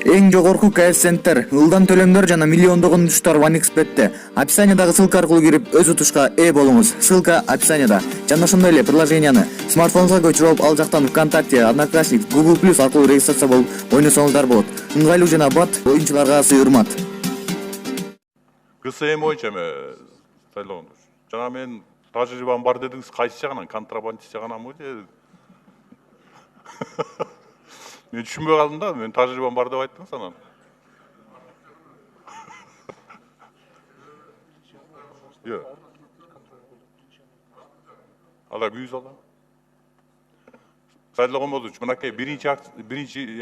Эң жогорку коэффициенттер, ылдам төлөмдөр жана миллиондогон утуштар OneXBet'те. Описаниядагы ссылка аркылуу кирип өз утушка ээ болуңуз. Ссылка описанияда. Жана ошондой эле приложенияны смартфонуңузга көчүрүп, ал жактан ВКонтакте, Одноклассник, Google+ аркылуу регистрация болуп ойносоңуздар болот. Ыңгайлуу жана бат оюнчуларга асы урмат. ГСМ боюнча сайлоон. Жана мен тажрыйбам бар дедиңиз, кайсы жагынан, контрабандист жагынанбы же? Мен түшүнбөй калдым да, мен тажрыйбам бар деп айттыңыз анан. Жок. Алар күйүз алам. Сайлоон болчу, мынакей биринчи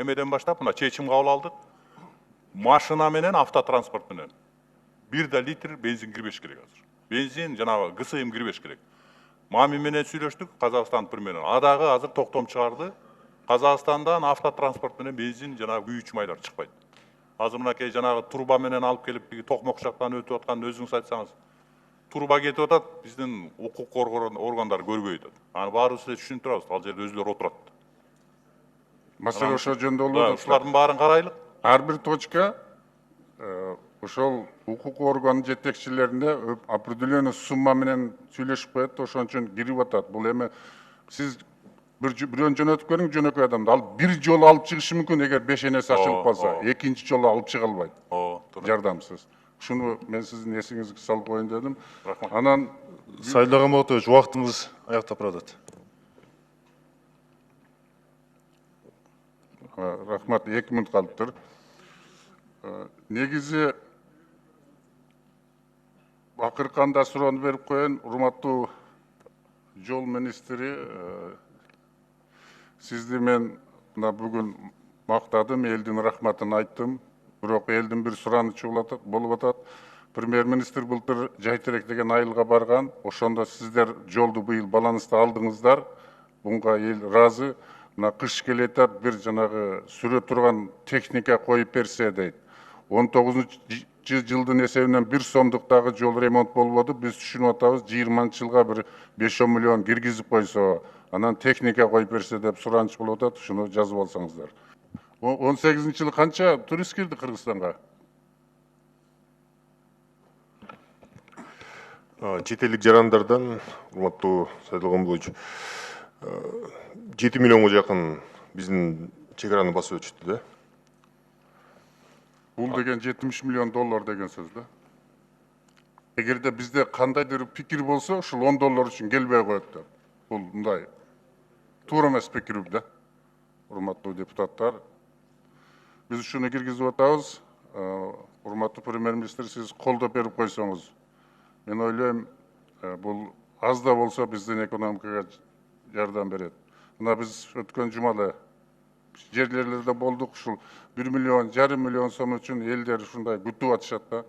эмеден баштап мына чечим кабыл алдык. Машина менен автотранспорт менен 1 литр бензин кирбеш керек азыр. Бензин жанагы ГСМ кирбеш керек. Мами менен сүйлөштүк, Казакстан премьери. Адагы азыр токтом чыгарды. Казакстандан автотранспорт менен бензин жанагы күйүүчү майлар чыкпайт. Азыр мынакей жанагы турба менен алып келип Токмок жактан өтүп аткан өзүңүз айтсаңыз, турба кетип атат, биздин укук органдары көрбөй атат. Аны баарыбыз эле түшүнүп турабыз, ал жерде өзүлөрү отурат. Маселе ошо жөнүндө болуп атат. Ушулардын баарын карайлык. Ар бир точка ошол укук орган жетекчилерине определенный сумма менен сүйлөшүп коет, ошон үчүн кирип атат. Бул эми сиз бирөөнү жөнөтүп көрүң, жөнөкөй адамды. Ал бир жолу алып чыгышы мүмкүн, эгер бешенеси ачылып калса, экинчи жолу алып чыга албайт. Жардамсыз. Ушуну мен сиздин эсиңизге салып коеюн дедим. Анан сайлоого мотож убактыңыз аяктап баратат. Рахмат, 2 мүнөт калыптыр. Негизи акырканда суроону берип коеюн, урматтуу жол министри, сизди мен мына бүгүн мактадым, элдин рахматын айттым. Бирок элдин бир суранычы болуп атат. Премьер-министр былтыр Жайтерек деген айылга барган. Ошондо сиздер жолду быйыл баланста алдыңыздар. Буга эл ыраазы. Мына кыш келет, бир жанагы сүрө турган техника коюп берсе дейт. 19-жылдын эсебинен 1 сомдуктагы жол ремонт болбоду. Биз түшүнүп атабыз, 20-жылга бир 5 миллион киргизип койсо, анан техника коюп берсе деп сураныч болуп атат. Ушуну жазып алсаңыздар. 18-жылы канча турист кирди Кыргызстанга? Чет элдик жарандардан, урматтуу Сайлоон боюнча 7 миллионго жакын биздин чек араны басып өтүштү да. Бул деген 70 миллион доллар деген сөз да. Эгерде бизде кандайдыр пикир болсо, ушул 10 доллар үчүн келбей коет да. Бул мындай туура эмес пикир да. Урматтуу депутаттар, биз ушуну киргизип атабыз. Урматтуу премьер-министр, сиз колдоп берип койсоңуз, мен ойлойм, бул аз да болсо биздин экономикага жардам берет. Мына биз өткөн жумада жерлерлерде болдук, ушул 1,5 миллион сом үчүн элдер ушундай күтүп атышат да.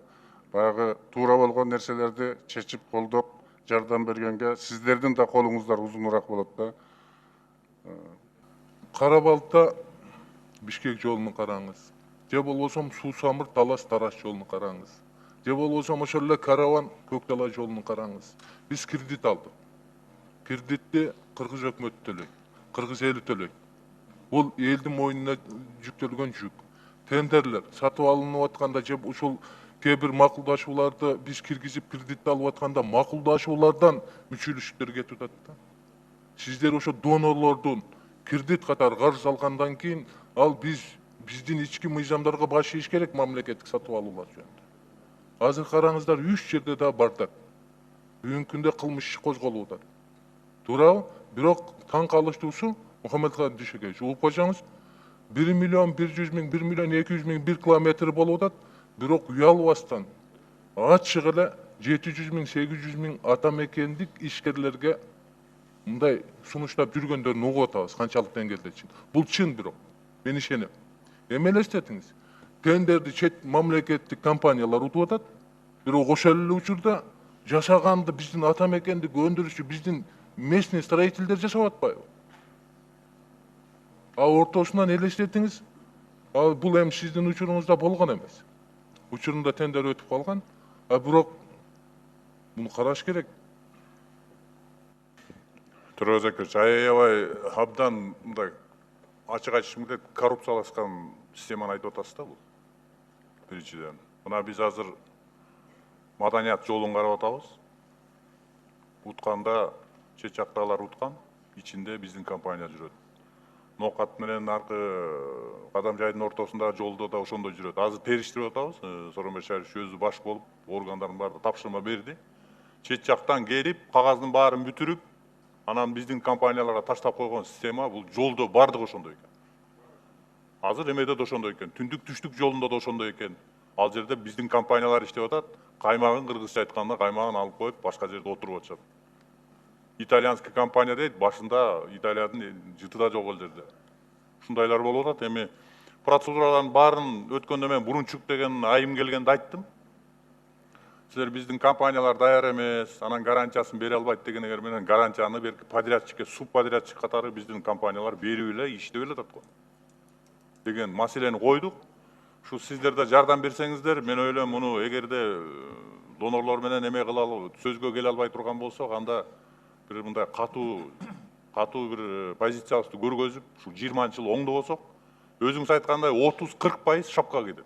Баягы туура болгон нерселерди чечип колдоп жардам бергенге сиздердин да колуңуздар узунураак болот да. Кара-Балта Бишкек жолун караңыз. Же болбосо Суу-Самыр Талас-Тараш жолун караңыз. Же болбосо ошол эле Караван Көктала жолун караңыз. Биз кредит алдык. Кредитти кыргыз өкмөтү төлөйт, кыргыз эли төлөйт. Бул элдин мойнуна жүктөлгөн жүк. Тендерлер сатып алынып атканда же ушул кээ бир макулдашууларды биз киргизип кредит алып атканда макулдашуулардан мүчөлүштөр кетип атат да. Сиздер ошо донорлордун кредит катары карыз алгандан кийин ал биздин ички мыйзамдарга баш ийиш керек мамлекеттик сатып алуулар жөнүндө. Азыр караңыздар 3 жерде да бардак. Бүгүнкү күндө кылмыш иши козголуп атат. Туурабы? Бирок таң калыштуусу Мухаммедхан Дүйшөкевич, угуп койсоңуз, 1 миллион 100 миң, 1 миллион 200 миң 1 километр болуп атат. Бирок уялбастан ачык эле 700 миң, 800 миң ата мекендик ишкерлерге мындай сунуштап жүргөндөрүн угуп атабыз, канчалык деңгээлде чын. Бул чын бирок. Мен ишенем. Эме элестетиңиз. Тендерди чет мамлекеттик компаниялар утуп атат. Бирок ошол эле учурда жашаганды биздин ата мекендик өндүрүшчү, биздин местный строительдер жашап атпайбы? Ортосунан элестетиңиз. Бул эми сиздин учуруңузда болгон эмес. Учурунда тендер өтүп калган. Бирок муну караш керек. Тургузакович, аябай абдан мындай ачык айтышым келет, коррупциялашкан системаны айтып атасыз да бул. Биринчиден. Мына биз азыр маданият жолун карап атабыз. Утканда чет жактагылар уткан, ичинде биздин компания жүрөт. Нокат менен аркы кадам жайдын ортосунда жолдо да ошондой жүрөт. Азыр териштирип атабыз. Сооронбай Шарипович өзү баш болуп, органдардын баардыгы тапшырма берди. Чет жактан келип, кагаздын баарын бүтүрүп, анан биздин компанияларга таштап койгон система бул жолдо баардыгы ошондой экен. Азыр эмеде да ошондой экен. Түндүк түштүк жолунда да ошондой экен. Ал жерде биздин компаниялар иштеп атат. Каймагын кыргызча айтканда каймагын алып коюп, башка жерде отуруп атышат. Итальянский компания дейт, башында Италиядын жыты да жок ал жерде. Ушундайлар болуп атат. Эми процедуралардын баарын өткөндө мен бурунчук деген айым келгенде айттым. Силер биздин компаниялар даяр эмес, анан гарантиясын бере албайт дегендер менен гарантияны берки подрядчикке, субподрядчик катары биздин компаниялар берип эле иштеп эле атат го. Деген маселени койдук. Ушу сиздер да жардам берсеңиздер, мен ойлойм муну эгерде донорлор менен эме кылалы, сөзгө келе албай турган болсок, анда бир мындай катуу бир позициябызды көргөзүп, ушу 20 жыл оңдобосок, өзүңүз айткандай 30-40% шапка кетет.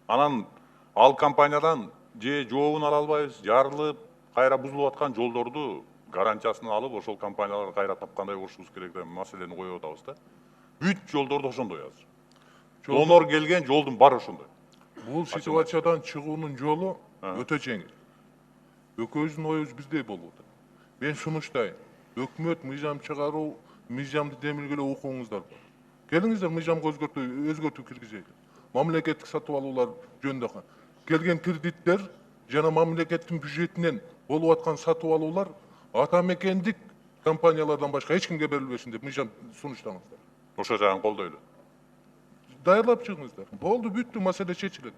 Анан ал компаниядан же жообун ала албайбыз, жарылып, кайра бузулуп аткан жолдорду гарантиясын алып, ошол компанияларга кайра тапкандай болушубуз керек деген маселени коюп атабыз да. Бүт жолдорду ошондой азыр. Донор келген жолдун баары ошондой. Бул ситуациядан чыгуунун жолу өтө жеңил. Экөөбүздүн оюбуз бирдей болуп атат. Мен сунуштайм. Өкмөт мыйзам чыгаруу, мыйзамды демилгелөө укугуңуздар бар. Келиңиздер мыйзамга өзгөртүү киргизели. Мамлекеттик сатып алуулар жөнүндө келген кредиттер жана мамлекеттин бюджетинен болуп аткан сатып алуулар ата мекендик компаниялардан башка эч кимге берилбесин деп мыйзам сунуштаңыздар. Ошо жагын колдойлу. Даярлап чыгыңыздар. Болду, бүттү, маселе чечилет.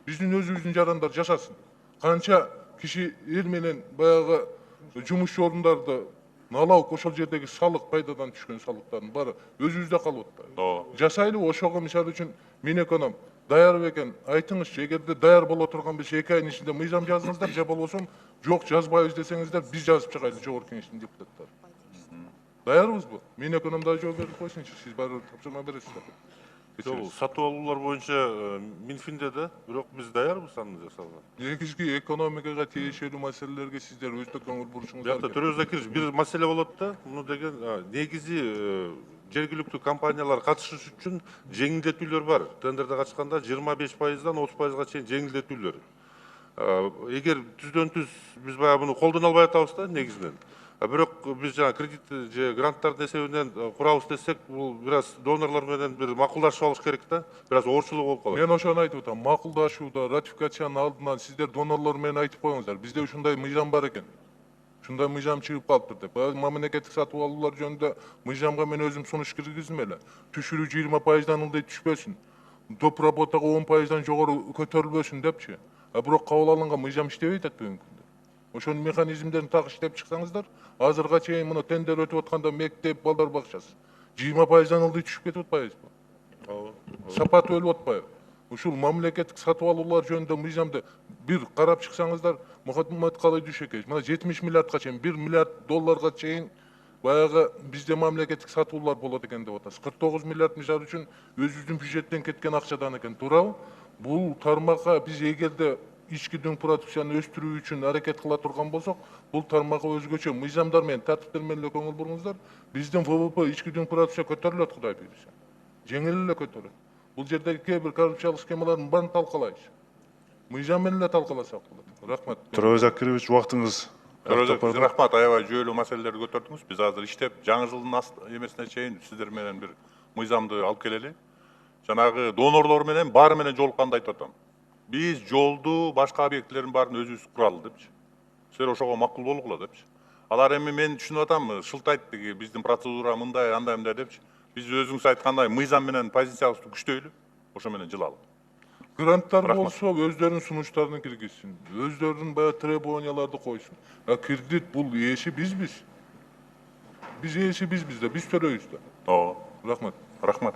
Биздин өзүбүздүн жарандар жашасын. Канча киши эл менен баягы жумуш орундарда налог, ошол жердеги салык, пайдадан түшкөн салыктардын баары өзүбүздө калып атпайбы? Жасайлы, ошого мисалы үчүн мен эконом даяр бекен, айтыңызчы, эгерде даяр боло турган болсо 2 айдын ичинде мыйзам жазыңыздар, же болбосо жок жазбайбыз десеңиздер, биз жазып чыгайлы, жогорку кеңештин депутаттары. Даярбызбы? Мен эконом да жооп берип койсунчу, сиз баары тапшырма бересиздер. Жок, сатып алуулар боюнча Минфинде да, бирок биз даярбыз аны жасауга. Негизги экономикага тиешелүү маселелерге сиздер өтө көңүл бурушуңуздар. Биякта төрөбүз акирич бир маселе болот да, муну деген негизи жергиликтүү компаниялар катышыш үчүн жеңилдетүүлөр бар. Тендерде катышканда 25%дан 30%га чейин жеңилдетүүлөр. Эгер түздөн түз биз баягы муну колдоно албай атабыз да негизинен. Бирок биз жана кредит же гранттардын эсебинен курабыз десек, бул бир аз донорлор менен бир макулдашып алыш керек да, бир аз оорчулук болуп калат. Мен ошону айтып атам, макулдашууда, ратификациянын алдынан сиздер донорлор менен айтып коюңуздар. Бизде ушундай мыйзам бар экен. Ушундай мыйзам чыгып калыптыр деп. Мамлекеттик сатып алуулар жөнүндө мыйзамга мен өзүм сунуш киргиздим эле. Түшүрүү 20%дан ылдый түшпөсүн. Доп работага 10%дан жогору көтөрүлбөсүн депчи. Бирок кабыл алынган мыйзам иштебей атат бүгүнкү күндө. Ошонун механизмдерин так иштеп чыксаңыздар, азырга чейин муну тендер өтүп атканда мектеп, балдар бакчасы 20%дан ылдый түшүп кетип атпайбызбы? Сапаты өлүп атпайбы? Ушул мамлекеттик сатып алуулар жөнүндө мыйзамды бир карап чыксаңыздар, Мухаммед Калай Дүйшөкеевич, мына 70 миллиардга чейин, 1 миллиард долларга чейин баягы бизде мамлекеттик сатуулар болот экен деп атасыз. 49 миллиард мисалы үчүн өзүбүздүн бюджеттен кеткен акчадан экен, туурабы? Бул тармакка биз эгерде ички дүң продукцияны өстүрүү үчүн аракет кыла турган болсок, бул тармакка өзгөчө мыйзамдар менен, тартиптер менен эле көңүл буруңуздар. Биздин ВВП ички дүң продукция көтөрүлөт, Кудай буйруса. Жеңил эле көтөрөт. Бул жердеги кээ бир коррупциялык схемалардын баарын талкалайбыз. Мыйзам менен эле талкаласак болот. Рахмат. Төрөбөз Акирович, убактыңыз. Рахмат, аябай жүйөлүү маселелерди көтөрдүңүз. Биз азыр иштеп, жаңы жылдын эмесине чейин сиздер менен бир мыйзамды алып келели. Жанагы донорлор менен баары менен жолукканды айтып атам. Биз жолду, башка объектилердин баарын өзүбүз куралы депчи. Силер ошого макул болгула депчи. Алар эми мен түшүнүп атам, шылтайт биздин процедура мындай, андай депчи. Биз өзүңүз айткандай мыйзам менен позициябызды күчтөйлү, ошо менен жылалы. Гранттар болсо өздөрүнүн сунуштарын киргизсин, өздөрүнүн баягы требованияларды койсун. Кредит бул ээси бизбиз. Биз ээси бизбиз да, биз төлөйбүз да. Ооба. Рахмат. Рахмат.